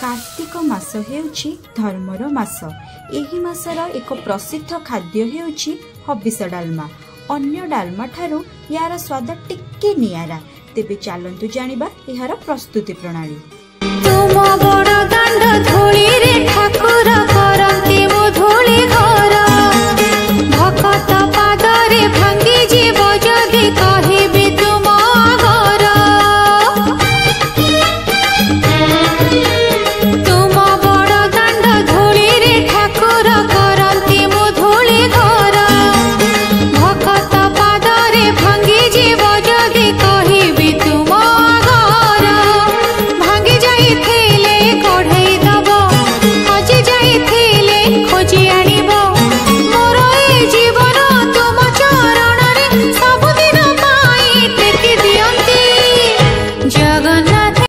कार्तिक मास हेउछि धर्मर मास। एही मासर एक प्रसिद्ध खाद्य हेउछि हबिष डालमा। अन्य डालमा ठारू यार स्वाद टिके नियारा। तेबे चलंतु जानिबा एहार प्रस्तुति प्रणाली। तुम बड़ दांड धूली रे ठाकुर